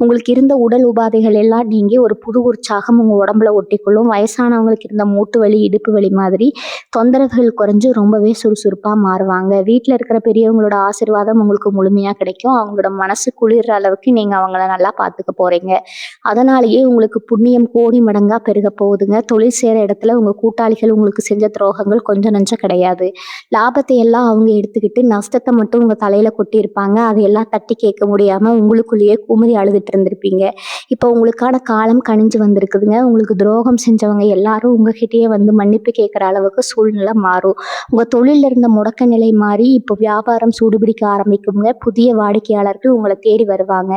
உங்களுக்கு இருந்த உடல் உபாதைகள் எல்லாம் நீங்கி ஒரு புது உற்சாகம் உங்க உடம்புல ஒட்டிக்கொள்ளும். வயசானவங்களுக்கு இருந்த மூட்டு வலி, இடுப்பு வலி மாதிரி தொந்தரவுகள் குறைஞ்சு ரொம்பவே சுறுசுறுப்பா மாறுவாங்க. வீட்ல இருக்கிற பெரியவங்களோட ஆசீர்வாதம் உங்களுக்கு முழுமையா கிடைக்கும். அவங்களோட மனசு குளிர்ற அளவுக்கு நீங்க அவங்கள நல்லா பார்த்துக்க போறீங்க. அதனாலேயே உங்களுக்கு புண்ணியம் கோடி மடங்கா பெருக போகுதுங்க. தொழில் செய்ற இடத்துல உங்க கூட்டாளிகள் உங்களுக்கு செஞ்ச துரோகங்கள் கொஞ்சம் நஞ்சம் கிடையாது. லாபத்தை எல்லாம் அவங்க எடுத்துக்கிட்டு நஷ்டத்தை மட்டும் உங்க தலையில கொட்டியிருப்பாங்க. அதையெல்லாம் தட்டி கேட்க முடியாம உங்களுக்குள்ளேயே குமுறி அழுதுட்டு இருந்திருப்பீங்க. இப்போ உங்களுக்கான காலம் கனிஞ்சு வந்திருக்குதுங்க. உங்களுக்கு துரோகம் செஞ்சவங்க எல்லாரும் உங்ககிட்டயே வந்து மன்னிப்பு கேட்குற அளவுக்கு சூழ்நிலை மாறும். உங்க தொழில்ல இருந்த முடக்க நிலை மாறி இப்போ வியாபாரம் சூடுபிடிக்க ஆரம்பிக்குங்க. புதிய வாடிக்கையாளர்கள் உங்களை தேடி வருவாங்க.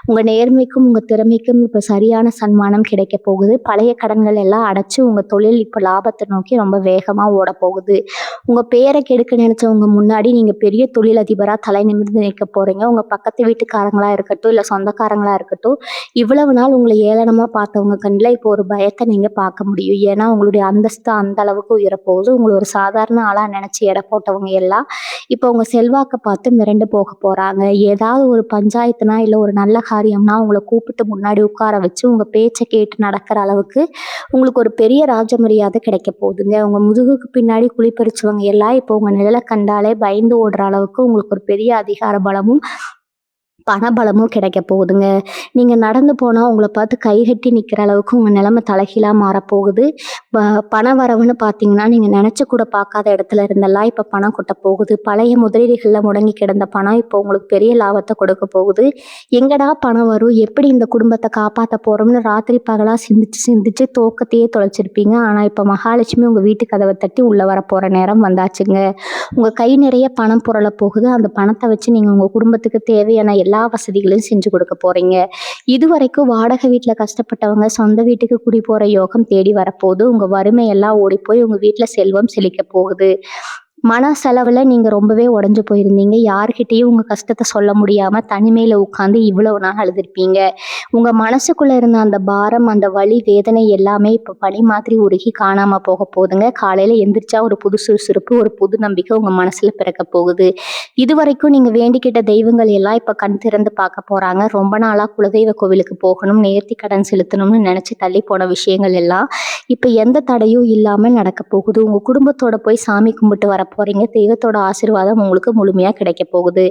உங்க நேர்மைக்கும் உங்க திறமைக்கும் இப்போ சரியான சன்மானம் கிடைக்க போகுது. பழைய கடன்கள் எல்லாம் அடைச்சு உங்க தொழில் இப்போ லாபத்தை நோக்கி ரொம்ப வேகமா ஓட போகுது. உங்க பேரை கெடுக்க நினைச்சவங்க முன்னாடி நீங்க பெரிய தொழிலதிபரா தலை நிமிர்ந்து நிற்க போறீங்க. உங்க பக்கத்து வீட்டுக்காரங்களா இருக்கட்டும், இல்ல சொந்தக்காரங்களா இருக்கட்டும், இவ்வளவு நாள் உங்களை ஏளனமா பார்த்தவங்க கண்ணில் இப்போ ஒரு பயத்தை நீங்க பார்க்க முடியும். ஏன்னா உங்களுடைய அந்தஸ்து அந்த அளவுக்கு உயரப்போகுது. உங்களை ஒரு சாதாரண ஆளா நினைச்சு எடை போட்டவங்க எல்லாம் இப்போ உங்க செல்வாக்கை பார்த்து மிரண்டு போக போறாங்க. ஏதாவது ஒரு பஞ்சாயத்துனா இல்ல ஒரு நல்ல காரியம்னா உங்களை கூப்பிட்டு முன்னாடி உட்கார வச்சு உங்க பேச்சை கேட்டு நடக்கிற அளவுக்கு உங்களுக்கு ஒரு பெரிய ராஜ மரியாதை கிடைக்க போகுதுங்க. உங்க முதுகுக்கு பின்னாடி குழிப்பறிச்சவங்க எல்லாம் இப்போ உங்க நிழலை கண்டாலே பயந்து ஓடுற அளவுக்கு உங்களுக்கு ஒரு பெரிய அதிகார பலமும் பணபலமும் கிடைக்க போகுதுங்க. நீங்க நடந்து போனா உங்களை பார்த்து கைகட்டி நிற்கிற அளவுக்கு உங்க நிலைமை தலைகீழா மாறப்போகுது. பண வரவுன்னு பார்த்தீங்கன்னா நீங்க நினைச்சு கூட பார்க்காத இடத்துல இருந்தெல்லாம் இப்போ பணம் கொட்ட போகுது. பழைய முதலீடுகளில் முடங்கி கிடந்த பணம் இப்போ உங்களுக்கு பெரிய லாபத்தை கொடுக்க போகுது. எங்கடா பணம் வரும், எப்படி இந்த குடும்பத்தை காப்பாற்ற போறோம்னு ராத்திரி பகலா சிந்திச்சு சிந்திச்சு தூக்கத்தையே தொலைச்சிருப்பீங்க. ஆனா இப்போ மகாலட்சுமி உங்க வீட்டு கதவை தட்டி உள்ள வர போற நேரம் வந்தாச்சுங்க. உங்க கை நிறைய பணம் புரள போகுது. அந்த பணத்தை வச்சு நீங்க உங்க குடும்பத்துக்கு தேவையான எல்லா வசதிகளையும் செஞ்சு கொடுக்க போறீங்க. இதுவரைக்கும் வாடகை வீட்டுல கஷ்டப்பட்டவங்க சொந்த வீட்டுக்கு குடி போற யோகம் தேடி வரப்போகுது. உங்க வறுமை எல்லாம் ஓடி போய் உங்க வீட்டுல செல்வம் செழிக்க போகுது. மன செலவுல நீங்க ரொம்பவே உடைஞ்சு போயிருந்தீங்க. யார்கிட்டயும் உங்க கஷ்டத்தை சொல்ல முடியாம தனிமையில உட்கார்ந்து இவ்வளவு நாள் அழுதுருப்பீங்க. உங்க மனசுக்குள்ள இருந்த அந்த பாரம், அந்த வலி, வேதனை எல்லாமே இப்ப பனி மாதிரி உருகி காணாம போக போகுதுங்க. காலையில எந்திரிச்சா ஒரு புது சுறுசுறுப்பு, ஒரு புது நம்பிக்கை உங்க மனசுல பிறக்க போகுது. இதுவரைக்கும் நீங்க வேண்டிக்கிட்ட தெய்வங்கள் எல்லாம் இப்ப கண் திறந்து பார்க்க போறாங்க. ரொம்ப நாளா குலதெய்வ கோவிலுக்கு போகணும், நேர்த்தி கடன் செலுத்தணும்னு நினைச்சு தள்ளி போன விஷயங்கள் எல்லாம் இப்ப எந்த தடையும் இல்லாம நடக்க போகுது. உங்க குடும்பத்தோட போய் சாமி கும்பிட்டு வர போறீங்க. தெய்வத்தோட ஆசீர்வாதம் உங்களுக்கு முழுமையா கிடைக்க போகுது.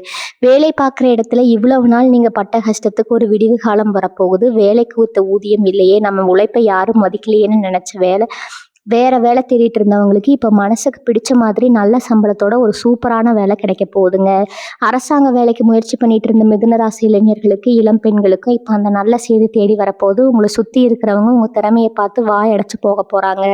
வேலை பார்க்குற இடத்துல இவ்வளவு நாள் நீங்க பட்ட கஷ்டத்துக்கு ஒரு விடிவு காலம் வரப்போகுது. வேலைக்கு ஒத்த ஊதியம் இல்லையே, நம்ம உழைப்பை யாரும் மதிக்கலையேன்னு நினைச்ச வேற வேலை தேடிட்டு இருந்தவங்களுக்கு இப்போ மனசுக்கு பிடிச்ச மாதிரி நல்ல சம்பளத்தோட ஒரு சூப்பரான வேலை கிடைக்க போகுதுங்க. அரசாங்க வேலைக்கு முயற்சி பண்ணிட்டு இருந்த மிதுன ராசி இளைஞர்களுக்கு, இளம் பெண்களுக்கும் இப்போ அந்த நல்ல செய்தி தேடி வரப்போகுது. உங்களை சுற்றி இருக்கிறவங்க உங்கள் திறமையை பார்த்து வாய் அடைச்சு போக போகிறாங்க.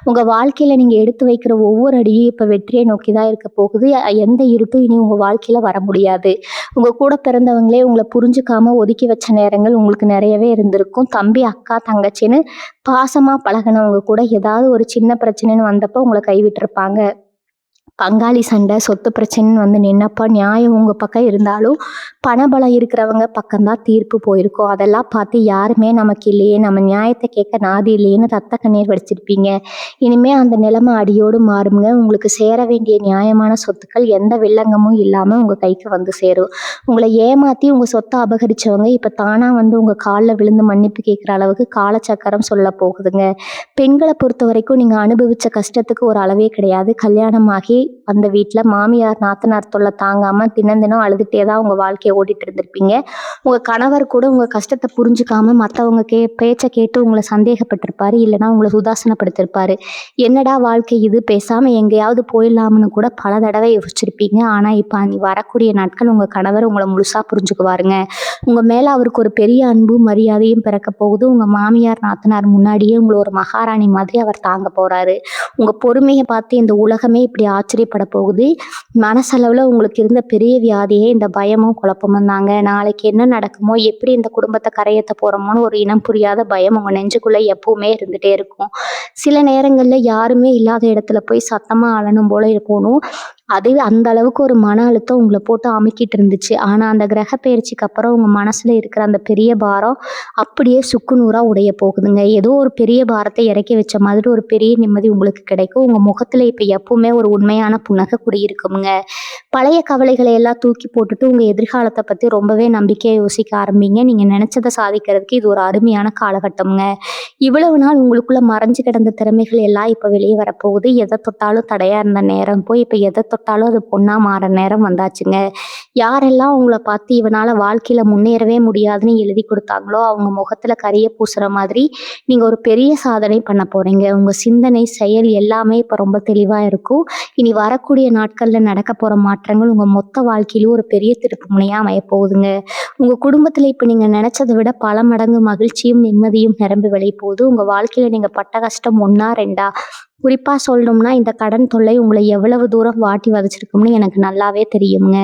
உங்கள் வாழ்க்கையில் நீங்கள் எடுத்து வைக்கிற ஒவ்வொரு அடியும் இப்போ வெற்றியை நோக்கி தான் இருக்க போகுது. எந்த இருட்டும் இனி உங்கள் வாழ்க்கையில் வர முடியாது. உங்கள் கூட பிறந்தவங்களே உங்களை புரிஞ்சுக்காம ஒதுக்கி வச்ச நேரங்கள் உங்களுக்கு நிறையவே இருந்திருக்கும். தம்பி, அக்கா, தங்கச்சின்னு பாசமாக பழகினவங்க கூட ஏதாவது ஒரு சின்ன பிரச்சனைன்னு வந்தப்போ உங்களை கைவிட்டிருப்பாங்க. பங்காளி சண்டை, சொத்து பிரச்சனைன்னு வந்து நின்னப்ப நியாயம் உங்க பக்கம் இருந்தாலும் பணபலம் இருக்கிறவங்க பக்கம்தான் தீர்ப்பு போயிருக்கும். அதெல்லாம் பார்த்து யாருமே நமக்கு இல்லையே, நம்ம நியாயத்தை கேட்க நாதி இல்லையேன்னு ரத்த கண்ணீர் வடிச்சிருப்பீங்க. இனிமே அந்த நிலைமை அடியோடு மாறுங்க. உங்களுக்கு சேர வேண்டிய நியாயமான சொத்துக்கள் எந்த வில்லங்கமும் இல்லாம உங்க கைக்கு வந்து சேரும். உங்களை ஏமாத்தி உங்க சொத்தை அபகரிச்சவங்க இப்ப தானா வந்து உங்க காலில் விழுந்து மன்னிப்பு கேட்குற அளவுக்கு காலச்சக்கரம் சொல்ல போகுதுங்க. பெண்களை பொறுத்த வரைக்கும் நீங்க அனுபவிச்ச கஷ்டத்துக்கு ஒரு அளவே கிடையாது. கல்யாணமாகி அந்த வீட்டில் மாமியார் நாத்தனார் தொல்லை தாங்காம தினம் தினம் அழுதுகிட்டே தான் உங்கள் வாழ்க்கையை ஓட்டிட்டு இருந்திருப்பீங்க. உங்கள் கணவர் கூட உங்கள் கஷ்டத்தை புரிஞ்சுக்காம மற்றவங்க பேச்சை கேட்டு உங்களை சந்தேகப்பட்டிருப்பாரு, இல்லைனா உங்களை உதாசனப்படுத்திருப்பாரு. என்னடா வாழ்க்கை இது, பேசாமல் எங்கேயாவது போயிடலாம்னு கூட பல தடவை யோசிச்சிருப்பீங்க. ஆனால் இப்போ நீ வரக்கூடிய நாட்கள் உங்கள் கணவர் உங்களை முழுசாக புரிஞ்சுக்குவாருங்க. உங்கள் மேலே அவருக்கு ஒரு பெரிய அன்பு மரியாதையும் பிறக்க போகுது. உங்கள் மாமியார் நாத்தனார் முன்னாடியே உங்களை ஒரு மகாராணி மாதிரி அவர் தாங்க போகிறாரு. உங்கள் பொறுமையை பார்த்து இந்த உலகமே இப்படி ஆச்சரியப்பட போகுது. மனசளவில் உங்களுக்கு இருந்த பெரிய வியாதியே இந்த பயமும் குழப்பமும் தாங்க. நாளைக்கு என்ன நடக்குமோ, எப்படி இந்த குடும்பத்தை கரையேற்ற போகிறோமோன்னு ஒரு இனம் புரியாத பயம் உங்கள் நெஞ்சுக்குள்ளே எப்பவுமே இருந்துகிட்டே இருக்கும். சில நேரங்களில் யாருமே இல்லாத இடத்துல போய் சத்தமாக அழணும் போல போகணும். அதுவே அந்த அளவுக்கு ஒரு மன அழுத்தம் உங்கள போட்டு அமுக்கிட்டு இருந்துச்சு. ஆனா, அந்த கிரக பெயர்ச்சிக்கு அப்புறம் உங்க மனசுல இருக்கிற அந்த பெரிய பாரம் அப்படியே சுக்குநூறா உடைய போகுதுங்க. ஏதோ ஒரு பெரிய பாரத்த இறக்கி வச்ச மாதிரி ஒரு பெரிய நிம்மதி உங்களுக்கு கிடைக்கும். உங்க முகத்துல இப்ப எப்பவுமே ஒரு உண்மையான புன்னகை குடியிருக்குமுங்க. பழைய கவலைகளை எல்லாம் தூக்கி போட்டுட்டு உங்க எதிர்காலத்த பத்தி ரொம்பவே நம்பிக்கையா யோசிக்க ஆரம்பிங்க. நீங்க நினைச்சத சாதிக்கிறதுக்கு இது ஒரு அருமையான காலகட்டம்ங்க. இவ்வளவு நாள் உங்களுக்குள்ள மறைஞ்சு கிடந்த திறமைகள் எல்லாம் இப்ப வெளிய வரப்போகுது. எத தொட்டாலும் தடையா இருந்த நேரம் போய் இப்ப எத தொட்டாலும் அது பொன்னா மாற நேரம் வந்தாச்சுங்க. யாரெல்லாம் உங்கள பார்த்து இவனால வாழ்க்கையில முன்னேறவே முடியாதுன்னு எழுதி குடுத்தாங்களோ, அவங்க முகத்துல கரிய பூசுற மாதிரி நீங்க ஒரு பெரிய சாதனை பண்ண போறீங்க. உங்க சிந்தனை, செயல் எல்லாமே இப்ப ரொம்ப தெளிவா இருக்கும். இனி வரக்கூடிய நாட்கள்ல நடக்க போற மாற்றங்கள் உங்க மொத்த வாழ்க்கையிலும் ஒரு பெரிய திருப்பு முனையா அமையப் போகுதுங்க. உங்க குடும்பத்துல இப்ப நீங்க நினைச்சத விட பல மடங்கு மகிழ்ச்சியும், நிம்மதியும் நிரம்பி வழிய போகுது. உங்க வாழ்க்கையில நீங்க பட்ட கஷ்டம் 1ஆ 2ஆ குறிப்பா சொல்லணும்னா, இந்த கடன் தொல்லை உங்கள எவ்வளவு தூரம் வாட்டி வதைச்சிருக்கும்னு எனக்கு நல்லாவே தெரியுங்க.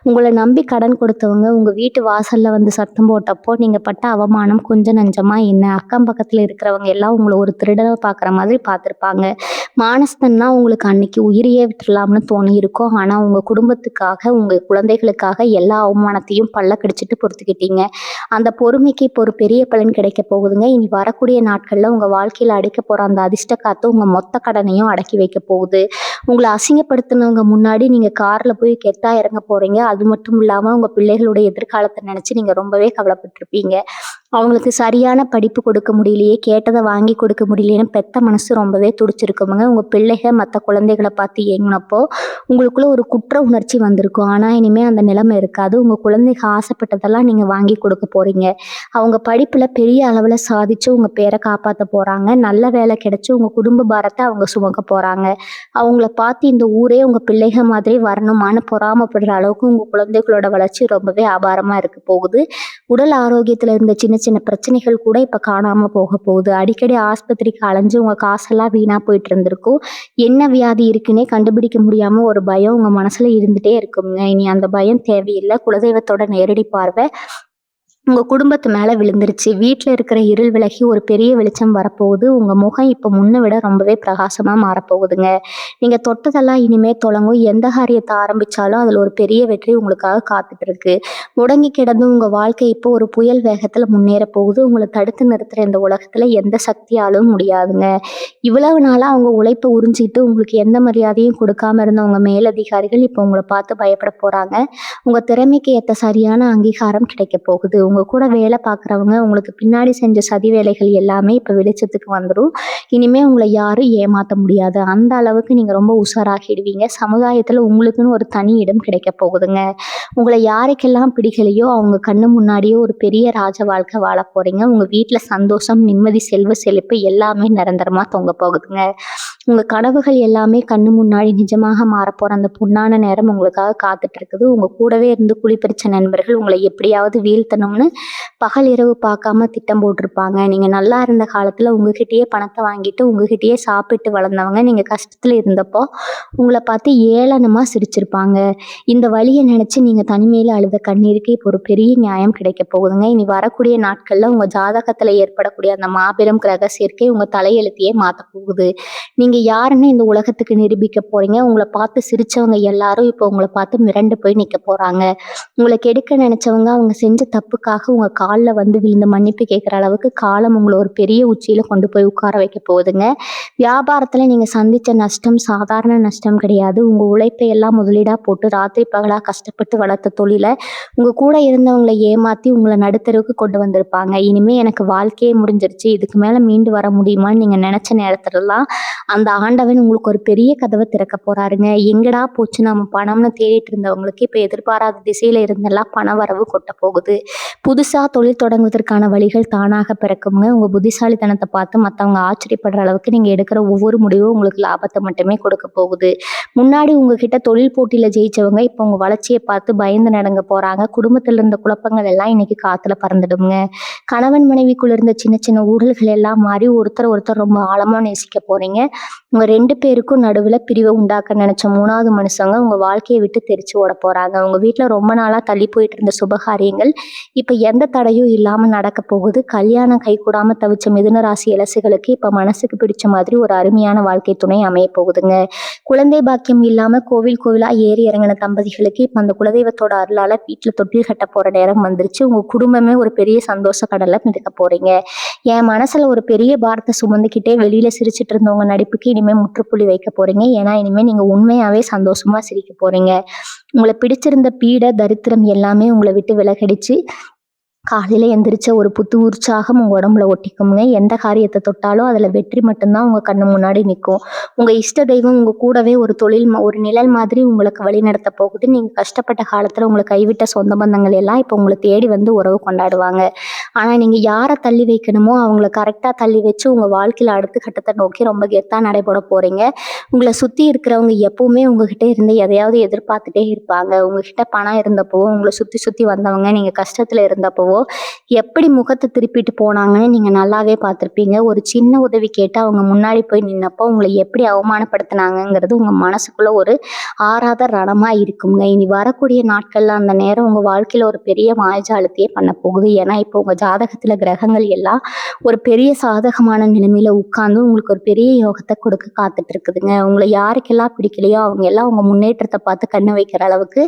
உங்கள நம்பி கடன் கொடுத்தவங்க உங்க வீட்டு வாசல்ல வந்து சத்தம் போட்டப்போ, நீங்க பட்ட அவமானம் கொஞ்சம் நஞ்சமா என்ன? அக்கம் பக்கத்துல இருக்கிறவங்க எல்லாம் உங்கள ஒரு திருடன பார்க்குற மாதிரி பார்த்துருப்பாங்க. மானஸ்தன்னா உங்களுக்கு அன்னைக்கு உயிரையே விட்டுறலாம்னு தோணியிருக்கும். ஆனா, உங்க குடும்பத்துக்காக, உங்க குழந்தைகளுக்காக எல்லா அவமானத்தையும் பல்ல கடிச்சிட்டு பொறுத்துக்கிட்டீங்க. அந்த பொறுமைக்கு இப்போ ஒரு பெரிய பலன் கிடைக்க போகுதுங்க. இனி வரக்கூடிய நாட்கள்ல உங்க வாழ்க்கையில அடிக்க போற அந்த அதிர்ஷ்ட காத்து உங்க மொத்த கடனையும் அடக்கி வைக்க போகுது. உங்கள அசிங்கப்படுத்தினவங்க முன்னாடி நீங்க கார்ல போய் கெத்தா இறங்க போறீங்க. அது மட்டும் இல்லாம உங்க பிள்ளைகளுடைய எதிர்காலத்த நினைச்சு நீங்க ரொம்பவே கவலைப்பட்டுருப்பீங்க. அவங்களுக்கு சரியான படிப்பு கொடுக்க முடியலையே, கேட்டத வாங்கி கொடுக்க முடியலையேன்னு பெத்த மனசு ரொம்பவே துடிச்சிருக்குமுங்க. உங்க பிள்ளைக மத்த குழந்தைகள பார்த்து ஏங்குனப்போ, உங்களுக்குள்ள ஒரு குற்ற உணர்ச்சி வந்திருக்கும். ஆனா, இனிமே அந்த நிலைமை இருக்காது. உங்க குழந்தைக ஆசைப்பட்டதெல்லாம் நீங்க வாங்கி கொடுக்க போறீங்க. அவங்க படிப்புல பெரிய அளவுல சாதிச்சு உங்க பேர காப்பாத்த போறாங்க. நல்ல வேலை கிடைச்சு உங்க குடும்ப பாரத்த அவங்க சுமக்க போறாங்க. அவங்கள பார்த்து இந்த ஊரே உங்க பிள்ளைக மாதிரி வரணுமான்னு பொறாமைப்படுற அளவுக்கு உங்க குழந்தைகளோட வளர்ச்சி ரொம்பவே அபாரமா இருக்க போகுது. உடல் ஆரோக்கியத்துல இருந்த சின்ன சின்ன பிரச்சனைகள் கூட இப்ப காணாம போக போகுது. அடிக்கடி ஆஸ்பத்திரிக்கு அலைஞ்சு உங்க காசெல்லாம் வீணா போயிட்டு இருந்திருக்கும். என்ன வியாதி இருக்குன்னே கண்டுபிடிக்க முடியாம ஒரு பயம் உங்க மனசுல இருந்துட்டே இருக்குங்க. இனி அந்த பயம் தேவையில்லை. குலதெய்வத்தோட நேரடி பார்வை உங்க குடும்பத்து மேல விழுந்துருச்சு. வீட்ல இருக்கிற இருள் விலகி ஒரு பெரிய வெளிச்சம் வரப்போகுது. உங்க முகம் இப்ப முன்ன விட ரொம்பவே பிரகாசமா மாறப்போகுதுங்க. நீங்க தொட்டதெல்லாம் இனிமே தொடங்கும். எந்த காரியத்த ஆரம்பிச்சாலும் அதுல ஒரு பெரிய வெற்றி உங்களுக்காக காத்துட்டு இருக்கு. முடங்கி கிடந்து உங்க வாழ்க்கை இப்போ ஒரு புயல் வேகத்துல முன்னேற போகுது. உங்கள தடுத்து நிறுத்துற இந்த உலகத்துல எந்த சக்தியாலும் முடியாதுங்க. இவ்வளவு நாளா அவங்க உழைப்ப உறிஞ்சிட்டு உங்களுக்கு எந்த மரியாதையும் கொடுக்காம இருந்த உங்க மேலதிகாரிகள் இப்ப உங்கள பார்த்து பயப்பட போறாங்க. உங்க திறமைக்கு ஏத்த சரியான அங்கீகாரம் கிடைக்க போகுது. உங்க கூட வேலை பார்க்குறவங்க உங்களுக்கு பின்னாடி செஞ்ச சதி வேலைகள் எல்லாமே இப்ப வெளிச்சத்துக்கு வந்துரும். இனிமே உங்கள யாரும் ஏமாத்த முடியாது. அந்த அளவுக்கு நீங்க ரொம்ப உஷாராகிடுவீங்க. சமுதாயத்துல உங்களுக்குன்னு ஒரு தனி இடம் கிடைக்க போகுதுங்க. உங்கள யாருக்கெல்லாம் பிடிக்கலையோ அவங்க கண்ணு முன்னாடியே ஒரு பெரிய ராஜ வாழ்க்கை வாழ போறீங்க. உங்க வீட்ல சந்தோஷம், நிம்மதி, செல்வ செழிப்பு எல்லாமே நிரந்தரமா தொங்க போகுதுங்க. உங்க கனவுகள் எல்லாமே கண்ணு முன்னாடி நிஜமாக மாறப்போற அந்த பொன்னான நேரம் உங்களுக்காக காத்துட்டு இருக்குது. உங்க கூடவே இருந்து குழிப்பறிச்ச நண்பர்கள் உங்களை எப்படியாவது வீழ்த்தணும்னு பகல் இரவு பார்க்காம திட்டம் போட்டிருப்பாங்க. நீங்க நல்லா இருந்த காலத்துல உங்ககிட்டயே பணத்தை வாங்கிட்டு உங்ககிட்டயே சாப்பிட்டு வளர்ந்தவங்க நீங்க கஷ்டத்துல இருந்தப்போ உங்களை பார்த்து ஏளனமா சிரிச்சிருப்பாங்க. இந்த வலியை நினைச்சு நீங்க தனிமையில அழுத கண்ணீருக்கு இப்போ ஒரு பெரிய நியாயம் கிடைக்க போகுதுங்க. இனி வரக்கூடிய நாட்கள்ல உங்க ஜாதகத்துல ஏற்படக்கூடிய அந்த மாபெரும் கிரக சேர்க்கை உங்க தலையெழுத்தையே மாத்த போகுது. நீங்க யாருன்னு இந்த உலகத்துக்கு நிரூபிக்க போறீங்க. உங்களை பார்த்து சிரிச்சவங்க எல்லாரும் இப்போ உங்களை பார்த்து மிரண்டு போய் நிக்க போறாங்க. உங்களை கெடுக்க நினைச்சவங்க அவங்க செஞ்ச தப்புக்காக உங்க காலில் வந்து விழுந்து மன்னிப்பு கேட்குற அளவுக்கு காலம் உங்களை ஒரு பெரிய உச்சியில கொண்டு போய் உட்கார வைக்க போகுதுங்க. வியாபாரத்துல நீங்க சந்திச்ச நஷ்டம் சாதாரண நஷ்டம் கிடையாது. உங்க உழைப்பை எல்லாம் முதலீடா போட்டு ராத்திரி பகலா கஷ்டப்பட்டு வளர்த்த தொழில உங்க கூட இருந்தவங்களை ஏமாத்தி உங்களை நடுத்தருவுக்கு கொண்டு வந்திருப்பாங்க. இனிமே எனக்கு வாழ்க்கையே முடிஞ்சிருச்சு, இதுக்கு மேல மீண்டு வர முடியுமான்னு நீங்க நினைச்ச நேரத்துலலாம் அந்த ஆண்டவன் உங்களுக்கு ஒரு பெரிய கதவை திறக்க போறாருங்க. எங்கடா போச்சு நம்ம பணம்னு தேடிட்டு இருந்தவங்களுக்கு இப்ப எதிர்பாராத திசையில இருந்தெல்லாம் பண வரவு கொட்ட போகுது. புதுசா தொழில் தொடங்குவதற்கான வழிகள் தானாக பிறக்குங்க. உங்க புத்திசாலித்தனத்தை பார்த்து மத்தவங்க ஆச்சரியப்படுற அளவுக்கு நீங்க எடுக்கிற ஒவ்வொரு முடிவும் உங்களுக்கு லாபத்தை மட்டுமே கொடுக்க போகுது. முன்னாடி உங்ககிட்ட தொழில் போட்டியில ஜெயிச்சவங்க இப்ப உங்க வளர்ச்சியை பார்த்து பயந்து நடங்க போறாங்க. குடும்பத்துல இருந்த குழப்பங்கள் எல்லாம் இன்னைக்கு காத்துல பறந்துடுங்க. கணவன் மனைவிக்குள்ள இருந்த சின்ன சின்ன ஊழல்கள் எல்லாம் மாறி ஒருத்தர் ரொம்ப ஆழமா நேசிக்க போறீங்க. உங்க 2 பேருக்கும் நடுவுல பிரிவை உண்டாக்க நினைச்ச 3வது மனுஷங்க உங்க வாழ்க்கைய விட்டு தெரிச்சு ஓட போறாங்க. உங்க வீட்ல ரொம்ப நாளா தள்ளி போயிட்டு இருந்த சுபகாரியங்கள் இப்ப எந்த தடையும் இல்லாம நடக்க போகுது. கல்யாணம் கைகூடாம தவிச்ச மிதுன ராசி இளசுகளுக்கு இப்ப மனசுக்கு பிடிச்ச மாதிரி ஒரு அருமையான வாழ்க்கை துணை அமைய போகுதுங்க. குழந்தை பாக்கியம் இல்லாம கோவில் கோவிலா ஏறி இறங்கின தம்பதிகளுக்கு இப்ப அந்த குலதெய்வத்தோட அருளால வீட்டுல தொட்டில் கட்ட போற நேரம் வந்துருச்சு. உங்க குடும்பமே ஒரு பெரிய சந்தோஷ கடல்ல மிதக்க போறீங்க. என் மனசுல ஒரு பெரிய பாரத்தை சுமந்துக்கிட்டே வெளியில சிரிச்சிட்டு இருந்தவங்க நடிப்புக்கு இனிமே முற்றுப்புள்ளி வைக்க போறீங்க. ஏன்னா இனிமே நீங்க உண்மையாவே சந்தோஷமா சிரிக்க போறீங்க. உங்களை பிடிச்சிருந்த பீட தரித்திரம் எல்லாமே உங்களை விட்டு விலகடிச்சு காலையில எந்திரிச்ச ஒரு புத்து உற்சாகம் உங்க உடம்புல ஒட்டிக்கும்ங்க. எந்த காரியத்தை தொட்டாலும் அதுல வெற்றி மட்டும்தான் உங்க கண்ணு முன்னாடி நிற்கும். உங்க இஷ்ட தெய்வம் உங்க கூடவே ஒரு ஒரு நிழல் மாதிரி உங்களுக்கு வழி நடத்த போகுது. நீங்க கஷ்டப்பட்ட காலத்துல உங்களை கைவிட்ட சொந்த பந்தங்கள் எல்லாம் இப்ப உங்களை தேடி வந்து உறவு கொண்டாடுவாங்க. ஆனா நீங்க யாரை தள்ளி வைக்கணுமோ அவங்கள கரெக்டா தள்ளி வச்சு உங்க வாழ்க்கையில அடுத்த கட்டத்தை நோக்கி ரொம்ப கெத்தா நடைபெற போறீங்க. உங்களை சுத்தி இருக்கிறவங்க எப்பவுமே உங்ககிட்ட இருந்து எதையாவது எதிர்பார்த்துட்டே இருப்பாங்க. உங்ககிட்ட பணம் இருந்தப்போ உங்களை சுத்தி சுத்தி வந்தவங்க நீங்க கஷ்டத்துல இருந்தப்போ எப்படி முகத்தை திருப்பிட்டு போனாங்கன்னு நீங்க நல்லாவே பார்த்திருப்பீங்க. ஒரு சின்ன உதவி கேட்டு அவங்க முன்னாடி போய் நின்னப்போ உங்களை எப்படி அவமானப்படுத்தினாங்கிறது உங்க மனசுக்குள்ள ஒரு ஆறாத ரணமா இருக்குங்க. இனி வரக்கூடிய நாட்கள்ல அந்த நேரம் உங்க வாழ்க்கையில ஒரு பெரிய மாயஜாலத்தையே பண்ண போகுது. ஏன்னா இப்போ உங்க ஜாதகத்துல கிரகங்கள் எல்லாம் ஒரு பெரிய சாதகமான நிலைமையில உட்கார்ந்து உங்களுக்கு ஒரு பெரிய யோகத்தை கொடுக்க காத்துட்டு இருக்குதுங்க. உங்களை யாருக்கெல்லாம் பிடிக்கலையோ அவங்க எல்லாம் உங்க முன்னேற்றத்தை பார்த்து கண்ணு வைக்கிற அளவுக்கு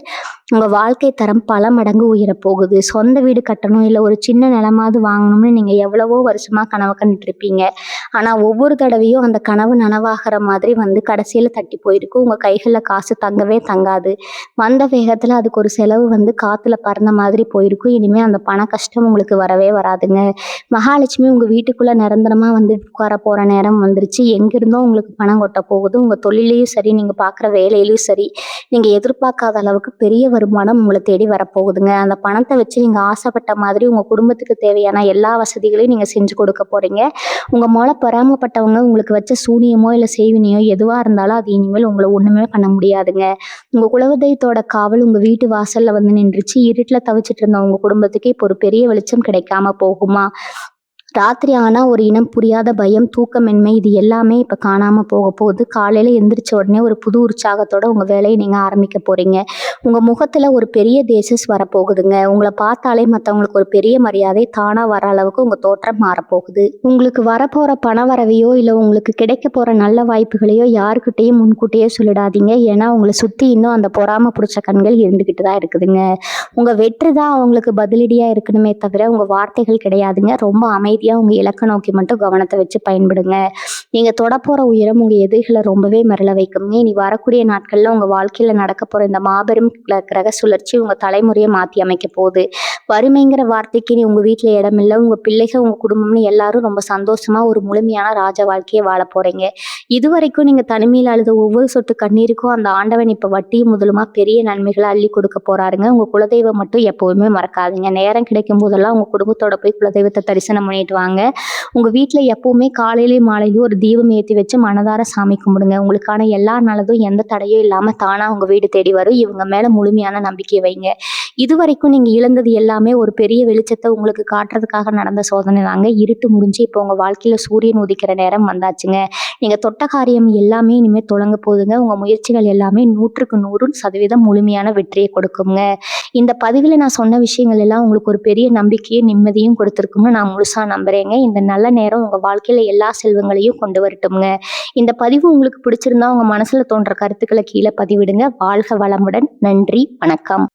உங்க வாழ்க்கை தரம் பல மடங்கு உயர போகுது. சொந்த வீடு கட்டணும் இல்ல ஒரு சின்ன நிலமாவது வாங்கணும்னு நீங்க எவ்வளவோ வருஷமா கனவு கண்டுட்டு இருப்பீங்க. ஆனா ஒவ்வொரு தடவையும் அந்த கனவு நனவாகிற மாதிரி வந்து கடைசியில தட்டி போயிருக்கு. உங்க கைகள்ல காசு தங்கவே தங்காது. வந்த வேகத்துல அதுக்கு ஒரு செலவு வந்து காத்துல பறந்த மாதிரி போயிருக்கும். இனிமே அந்த பண கஷ்டம் உங்களுக்கு வரவே வராதுங்க. மகாலட்சுமி உங்க வீட்டுக்குள்ள நிரந்தரமா வந்து உட்கார போற நேரம் வந்துருச்சு. எங்கிருந்தோ உங்களுக்கு பணம் கொட்ட போகுது. உங்க தொழிலையும் சரி நீங்க பாக்குற வேலையிலும் சரி நீங்க எதிர்பார்க்காத அளவுக்கு பெரிய வருமானம் உங்களை தேடி வரப்போகுதுங்க. அந்த பணத்தை வச்சு நீங்க ஆசைப்பட்ட மாதிரி உங்க குடும்பத்துக்கு தேவையான எல்லா வசதிகளையும் நீங்க செஞ்சு கொடுக்க போறீங்க. உங்க மேல பொறாமப்பட்டவங்க உங்களுக்கு வச்ச சூனியமோ இல்ல செய்வினையோ எதுவா இருந்தாலும் அது இனிமேல் உங்களை ஒண்ணுமே பண்ண முடியாதுங்க. உங்க குலதெய்வத்தோட காவல் உங்க வீட்டு வாசல்ல வந்து நின்றுச்சு. இருட்டுல தவிச்சிட்டு இருந்த உங்க குடும்பத்துக்கு இப்போ ஒரு பெரிய வெளிச்சம் கிடைக்காம போகுமா? ராத்திரி ஆனா ஒரு இனம் புரியாத பயம், தூக்கமின்மை இது எல்லாமே இப்ப காணாம போக போகுது. காலையில எந்திரிச்ச உடனே ஒரு புது உற்சாகத்தோட உங்க வேலையை நீங்க ஆரம்பிக்க போறீங்க. உங்க முகத்துல ஒரு பெரிய தேசஸ் வரப்போகுதுங்க. உங்களை பார்த்தாலே மற்றவங்களுக்கு ஒரு பெரிய மரியாதை தானா வர அளவுக்கு உங்க தோற்றம் மாறப்போகுது. உங்களுக்கு வரப்போற பண வரவையோ இல்ல உங்களுக்கு கிடைக்க போற நல்ல வாய்ப்புகளையோ யாருக்கிட்டையும் முன்கூட்டியே சொல்லிடாதீங்க. ஏன்னா உங்களை சுத்தி இன்னும் அந்த பொறாம பிடிச்ச கண்கள் இருந்துகிட்டு தான் இருக்குதுங்க. உங்க வெற்றி தான் அவங்களுக்கு பதிலடியா இருக்கணுமே தவிர உங்க வார்த்தைகள் கிடையாதுங்க. ரொம்ப அமைதி உங்க இலக்க நோக்கி மட்டும் கவனத்தை வச்சு பயன்படுங்க. நீங்க தொடப்போற உயரம் உங்க எதிரிகளை ரொம்பவே மிரள வைக்குங்க. இனி வரக்கூடிய நாட்கள்ல உங்க வாழ்க்கையில நடக்க போற இந்த மாபெரும் கிரக சுழற்சி உங்க தலைமுறையை மாத்தி அமைக்க போகுது. வறுமைங்கிற வார்த்தைக்கு நீ உங்க வீட்டுல இடம் இல்லை. உங்க பிள்ளைகள் உங்க குடும்பம்னு எல்லாரும் ரொம்ப சந்தோஷமா ஒரு முழுமையான ராஜ வாழ்க்கையை வாழ போறீங்க. இதுவரைக்கும் நீங்க தனிமையில அழுத ஒவ்வொரு சொட்டு கண்ணீருக்கும் அந்த ஆண்டவன் இப்ப வட்டியும் முதலுமா பெரிய நன்மைகளை அள்ளி கொடுக்க போறாருங்க. உங்க குலதெய்வம் மட்டும் எப்பவுமே மறக்காதீங்க. நேரம் கிடைக்கும் போதெல்லாம் உங்க குடும்பத்தோட போய் குலதெய்வத்தை தரிசனம் பண்ணிட்டு வாங்க. உங்க வீட்டுல எப்பவுமே காலையிலயும் மாலையிலயும் ஒரு தீபம் ஏற்றி வச்சு மனதார சாமி கும்பிடுங்க. உங்களுக்கான எல்லா நல்லதும் எந்த தடையும் இல்லாம தானா உங்க வீடு தேடி வரும். இவங்க மேல முழுமையான நம்பிக்கை வைங்க. இதுவரைக்கும் நீங்க இழந்தது எல்லாமே ஒரு பெரிய வெளிச்சத்தை உங்களுக்கு காட்டுறதுக்காக நடந்த சோதனை தாங்க. இருட்டு முடிஞ்சு இப்போ உங்க வாழ்க்கையில சூரியன் உதிக்கிற நேரம் வந்தாச்சுங்க. நீங்க தொட்ட காரியம் எல்லாமே இனிமே தொடங்க போகுதுங்க. உங்க முயற்சிகள் எல்லாமே 100க்கு 100% முழுமையான வெற்றியை கொடுக்குங்க. இந்த பதிவில் நான் சொன்ன விஷயங்கள் எல்லாம் உங்களுக்கு ஒரு பெரிய நம்பிக்கையும் நிம்மதியும் கொடுத்துருக்கும்னு நான் முழுசா நம்புறேங்க. இந்த நல்ல நேரம் உங்க வாழ்க்கையில எல்லா செல்வங்களையும் கொண்டு வரட்டும்ங்க. இந்த பதிவு உங்களுக்கு பிடிச்சிருந்தா உங்க மனசுல தோன்ற கருத்துக்களை கீழே பதிவிடுங்க. வாழ்க வளமுடன். நன்றி, வணக்கம்.